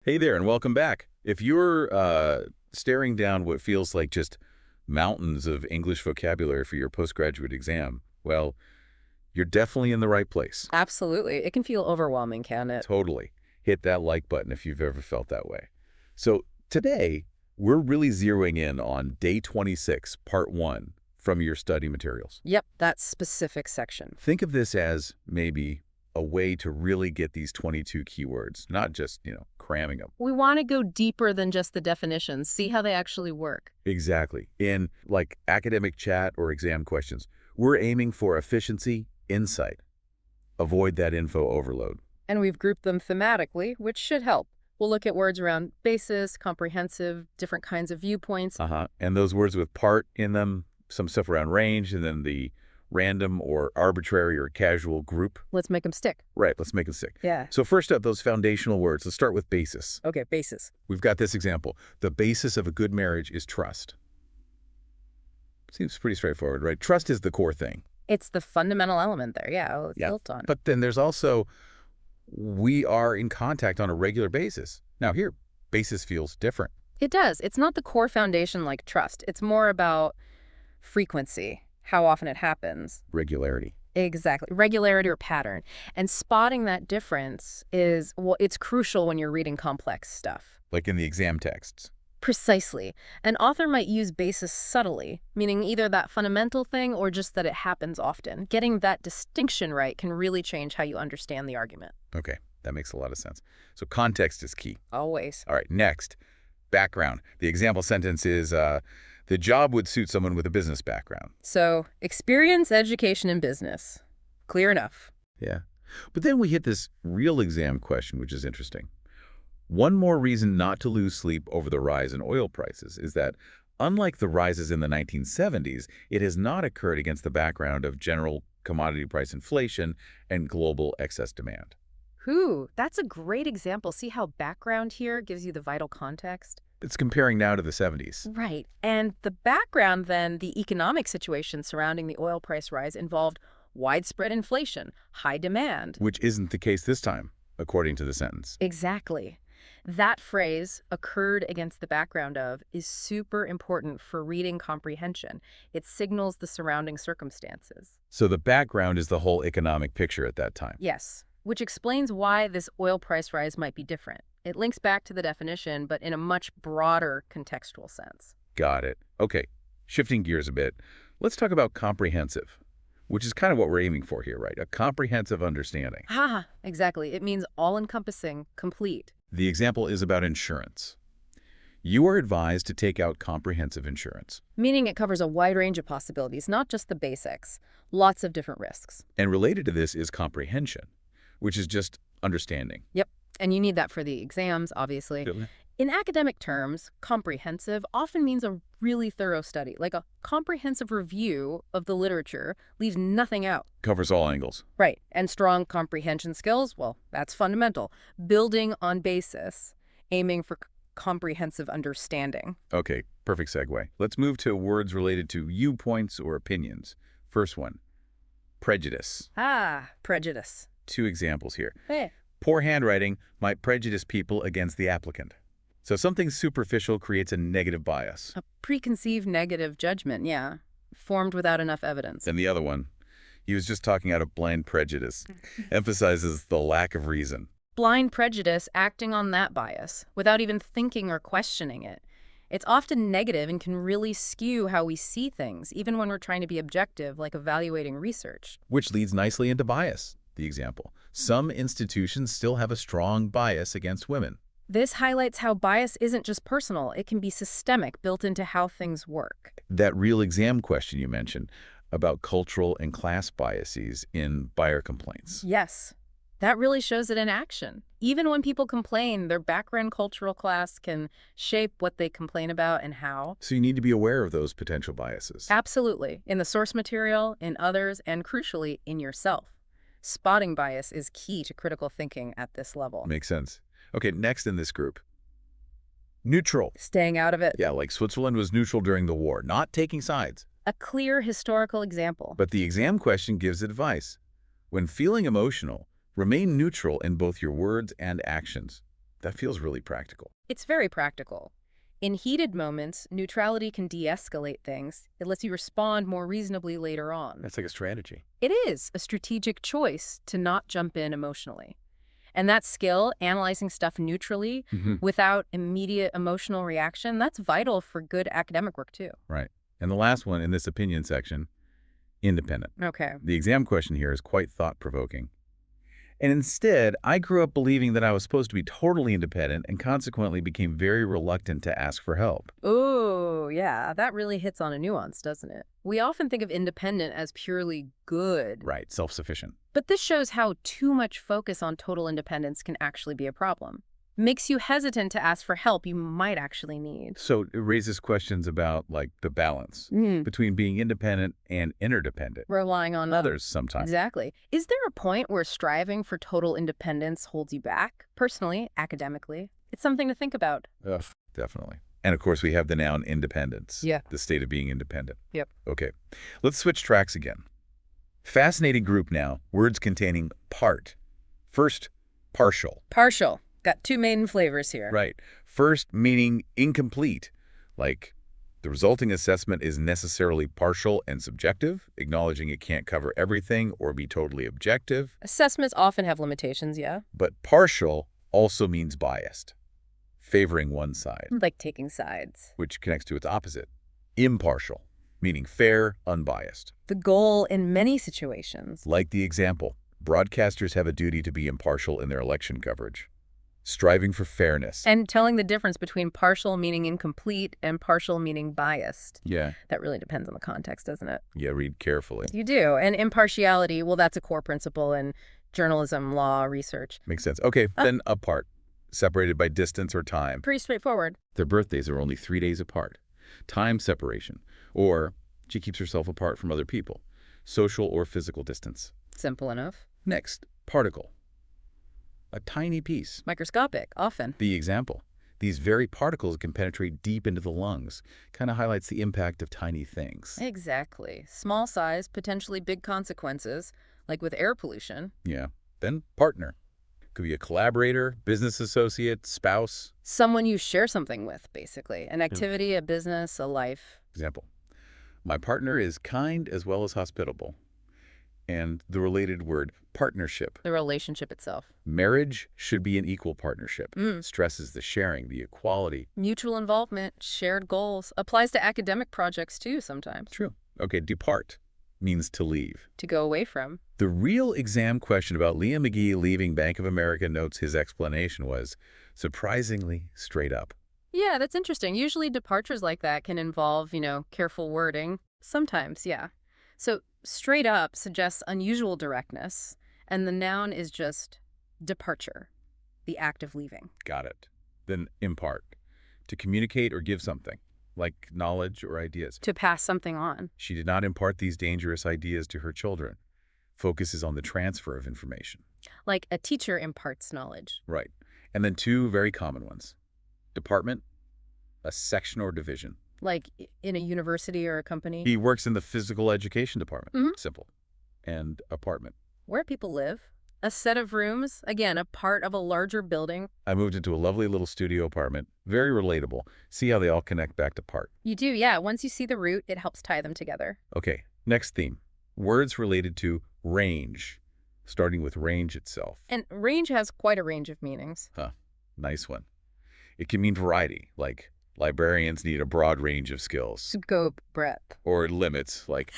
Hey there, and welcome back. If you're staring down what feels like just mountains of English vocabulary for your postgraduate exam, well, you're definitely in the right place. Absolutely. It can feel overwhelming, can it? Totally. Hit that like button if you've ever felt that way. So today, we're really zeroing in on day 26, part 1, from your study materials. Yep, that specific section. Think of this as maybe a way to really get these 22 keywords, not just, cramming them. We want to go deeper than just the definitions, see how they actually work. Exactly. In like academic chat or exam questions, we're aiming for efficiency, insight. Avoid that info overload. And we've grouped them thematically, which should help. We'll look at words around basis, comprehensive, different kinds of viewpoints. And those words with part in them, some stuff around range, and then the random or arbitrary or casual group. Let's make them stick. Right, let's make them stick. Yeah. So first up, those foundational words. Let's start with basis. Okay, basis. We've got this example. The basis of a good marriage is trust. Seems pretty straightforward, right? Trust is the core thing. It's the fundamental element there, yeah, it's built on. But then there's also, we are in contact on a regular basis. Now here, basis feels different. It does. It's not the core foundation like trust. It's more about frequency, how often it happens. Regularity. Exactly. Regularity or pattern. And spotting that difference is, well, it's crucial when you're reading complex stuff. Like in the exam texts. Precisely. An author might use basis subtly, meaning either that fundamental thing or just that it happens often. Getting that distinction right can really change how you understand the argument. Okay, that makes a lot of sense. So context is key. Always. All right, next, background. The example sentence is, the job would suit someone with a business background. So, experience, education, and business. Clear enough. Yeah. But then we hit this real exam question, which is interesting. One more reason not to lose sleep over the rise in oil prices is that, unlike the rises in the 1970s, it has not occurred against the background of general commodity price inflation and global excess demand. That's a great example. See how background here gives you the vital context? It's comparing now to the 70s. Right. And the background, then, the economic situation surrounding the oil price rise involved widespread inflation, high demand. Which isn't the case this time, according to the sentence. Exactly. That phrase, occurred against the background of, is super important for reading comprehension. It signals the surrounding circumstances. So the background is the whole economic picture at that time. Yes, which explains why this oil price rise might be different. It links back to the definition, but in a much broader contextual sense. Got it. Okay, shifting gears a bit, let's talk about comprehensive, which is kind of what we're aiming for here, right? A comprehensive understanding. Exactly. It means all-encompassing, complete. The example is about insurance. You are advised to take out comprehensive insurance. Meaning it covers a wide range of possibilities, not just the basics. Lots of different risks. And related to this is comprehension, which is just understanding. Yep. And you need that for the exams, obviously. Really? In academic terms, comprehensive often means a really thorough study, like a comprehensive review of the literature leaves nothing out. Covers all angles. Right. And strong comprehension skills, well, that's fundamental. Building on basis, aiming for comprehensive understanding. Okay, perfect segue. Let's move to words related to viewpoints or opinions. First one, prejudice. Prejudice. 2 examples here. Hey. Poor handwriting might prejudice people against the applicant. So something superficial creates a negative bias. A preconceived negative judgment, yeah. Formed without enough evidence. And the other one, he was just talking out of blind prejudice, emphasizes the lack of reason. Blind prejudice acting on that bias without even thinking or questioning it. It's often negative and can really skew how we see things, even when we're trying to be objective, like evaluating research. Which leads nicely into bias, the example. Some institutions still have a strong bias against women. This highlights how bias isn't just personal. It can be systemic, built into how things work. That real exam question you mentioned about cultural and class biases in buyer complaints. Yes, that really shows it in action. Even when people complain, their background, cultural class can shape what they complain about and how. So you need to be aware of those potential biases. Absolutely. In the source material, in others, and crucially, in yourself. Spotting bias is key to critical thinking at this level. Makes sense. Okay, next in this group. Neutral. Staying out of it. Yeah, like Switzerland was neutral during the war, not taking sides. A clear historical example. But the exam question gives advice. When feeling emotional, remain neutral in both your words and actions. That feels really practical. It's very practical. In heated moments, neutrality can de-escalate things. It lets you respond more reasonably later on. That's like a strategy. It is a strategic choice to not jump in emotionally. And that skill, analyzing stuff neutrally without immediate emotional reaction, that's vital for good academic work too. Right. And the last one in this opinion section, independent. Okay. The exam question here is quite thought-provoking. And instead, I grew up believing that I was supposed to be totally independent and consequently became very reluctant to ask for help. Oh, yeah, that really hits on a nuance, doesn't it? We often think of independent as purely good. Right, self-sufficient. But this shows how too much focus on total independence can actually be a problem. Makes you hesitant to ask for help you might actually need. So it raises questions about, like, the balance between being independent and interdependent. Relying on Others sometimes. Exactly. Is there a point where striving for total independence holds you back, personally, academically? It's something to think about. Definitely. And of course, we have the noun independence. Yeah. The state of being independent. Yep. Okay. Let's switch tracks again. Fascinating group now. Words containing part. First, partial. Partial. Got two main flavors here. Right. First, meaning incomplete. Like, the resulting assessment is necessarily partial and subjective, acknowledging it can't cover everything or be totally objective. Assessments often have limitations, yeah? But partial also means biased, favoring one side. Like taking sides. Which connects to its opposite, impartial, meaning fair, unbiased. The goal in many situations. Like the example, broadcasters have a duty to be impartial in their election coverage, striving for fairness. And telling the difference between partial meaning incomplete and partial meaning biased. Yeah. That really depends on the context, doesn't it? Yeah, read carefully. You do. And impartiality, well, that's a core principle in journalism, law, research. Makes sense. Okay, then apart, separated by distance or time. Pretty straightforward. Their birthdays are only 3 days apart. Time separation, or she keeps herself apart from other people. Social or physical distance. Simple enough. Next, particle. A tiny piece. Microscopic, often. The example. These very particles can penetrate deep into the lungs. Kind of highlights the impact of tiny things. Exactly. Small size, potentially big consequences, like with air pollution. Yeah. Then partner. Could be a collaborator, business associate, spouse. Someone you share something with, basically. An activity, a business, a life. Example. My partner is kind as well as hospitable. And the related word, partnership. The relationship itself. Marriage should be an equal partnership. Stresses the sharing, the equality. Mutual involvement, shared goals. Applies to academic projects, too, sometimes. True. Okay, depart means to leave. To go away from. The real exam question about Liam McGee leaving Bank of America notes his explanation was surprisingly straight up. Yeah, that's interesting. Usually departures like that can involve, careful wording. Sometimes, yeah. So straight up suggests unusual directness, and the noun is just departure, the act of leaving. Got it. Then impart, to communicate or give something, like knowledge or ideas. To pass something on. She did not impart these dangerous ideas to her children. Focus is on the transfer of information. Like a teacher imparts knowledge. Right. And then two very common ones. Department, a section or division. Like in a university or a company? He works in the physical education department. Simple. And apartment. Where people live. A set of rooms, again, a part of a larger building. I moved into a lovely little studio apartment. Very relatable. See how they all connect back to part. You do, yeah. Once you see the root, it helps tie them together. Okay, next theme. Words related to range, starting with range itself. And range has quite a range of meanings. Nice one. It can mean variety, like librarians need a broad range of skills. Scope, breadth. Or limits, like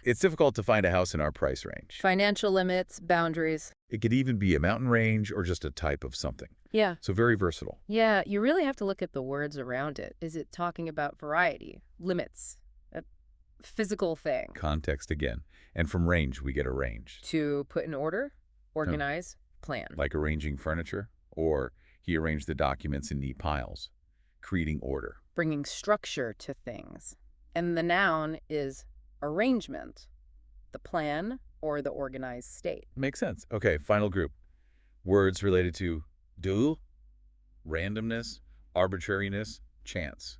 it's difficult to find a house in our price range. Financial limits, boundaries. It could even be a mountain range or just a type of something. Yeah. So very versatile. Yeah, you really have to look at the words around it. Is it talking about variety, limits, a physical thing? Context again. And from range, we get a range. To put in order, organize, plan. Like arranging furniture, or he arranged the documents in neat piles. Creating order. Bringing structure to things. And the noun is arrangement, the plan or the organized state. Makes sense. Okay, final group. Words related to do, randomness, arbitrariness, chance.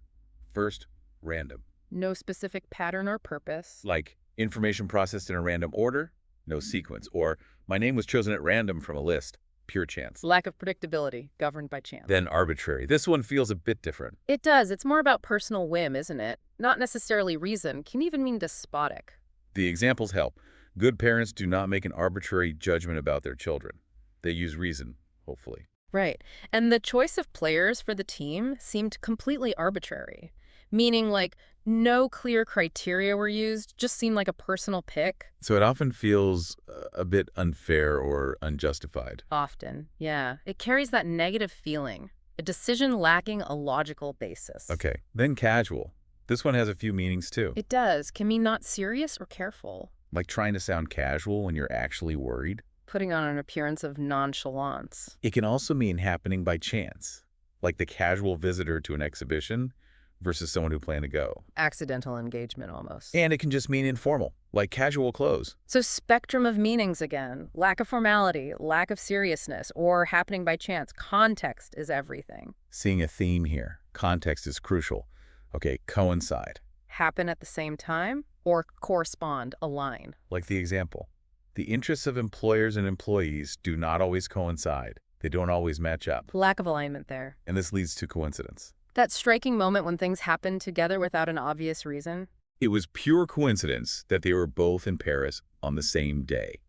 First, random. No specific pattern or purpose. Like information processed in a random order, no sequence. Or my name was chosen at random from a list. pure chance. Lack of predictability, governed by chance. Then arbitrary. This one feels a bit different. It does. It's more about personal whim, isn't it? Not necessarily reason. Can even mean despotic. The examples help. Good parents do not make an arbitrary judgment about their children. They use reason, hopefully. Right. And the choice of players for the team seemed completely arbitrary, meaning like no clear criteria were used, just seemed like a personal pick. So it often feels a bit unfair or unjustified. Often, yeah. It carries that negative feeling, a decision lacking a logical basis. Okay, then casual. This one has a few meanings too. It does. Can mean not serious or careful. Like trying to sound casual when you're actually worried. Putting on an appearance of nonchalance. It can also mean happening by chance, like the casual visitor to an exhibition versus someone who planned to go. Accidental engagement almost. And it can just mean informal, like casual clothes. So spectrum of meanings again. Lack of formality, lack of seriousness, or happening by chance. Context is everything. Seeing a theme here. Context is crucial. Okay, coincide. Happen at the same time or correspond, align. Like the example. The interests of employers and employees do not always coincide. They don't always match up. Lack of alignment there. And this leads to coincidence. That striking moment when things happen together without an obvious reason. It was pure coincidence that they were both in Paris on the same day.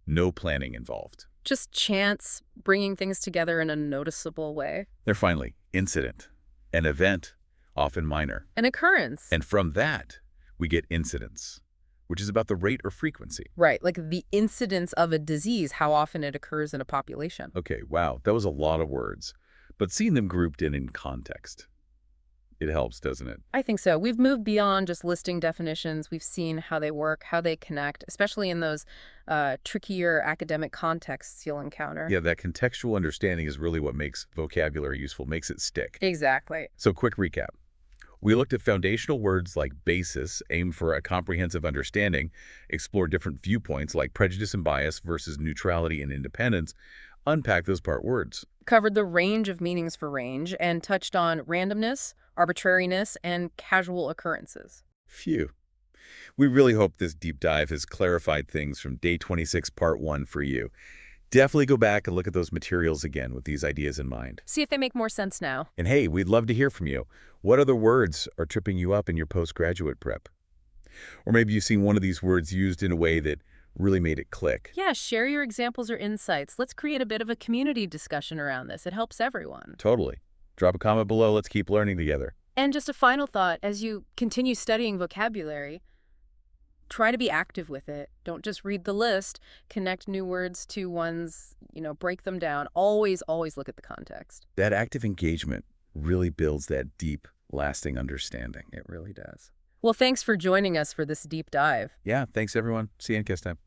No planning involved. Just chance bringing things together in a noticeable way. Then finally, incident. An event, often minor. An occurrence. And from that, we get incidence, which is about the rate or frequency. Right, like the incidence of a disease, how often it occurs in a population. Okay, wow, that was a lot of words. But seeing them grouped in context, it helps, doesn't it? I think so. We've moved beyond just listing definitions. We've seen how they work, how they connect, especially in those trickier academic contexts you'll encounter. Yeah, that contextual understanding is really what makes vocabulary useful, makes it stick. Exactly. So quick recap. We looked at foundational words like basis, aim for a comprehensive understanding, explore different viewpoints like prejudice and bias versus neutrality and independence, unpack those part words. Covered the range of meanings for range and touched on randomness, arbitrariness, and casual occurrences. Phew. We really hope this deep dive has clarified things from Day 26, Part 1 for you. Definitely go back and look at those materials again with these ideas in mind. See if they make more sense now. And hey, we'd love to hear from you. What other words are tripping you up in your postgraduate prep? Or maybe you've seen one of these words used in a way that really made it click. Yeah, share your examples or insights. Let's create a bit of a community discussion around this. It helps everyone. Totally. Drop a comment below. Let's keep learning together. And just a final thought, as you continue studying vocabulary, try to be active with it. Don't just read the list. Connect new words to ones, break them down. Always, always look at the context. That active engagement really builds that deep, lasting understanding. It really does. Well, thanks for joining us for this deep dive. Yeah, thanks everyone. See you next time.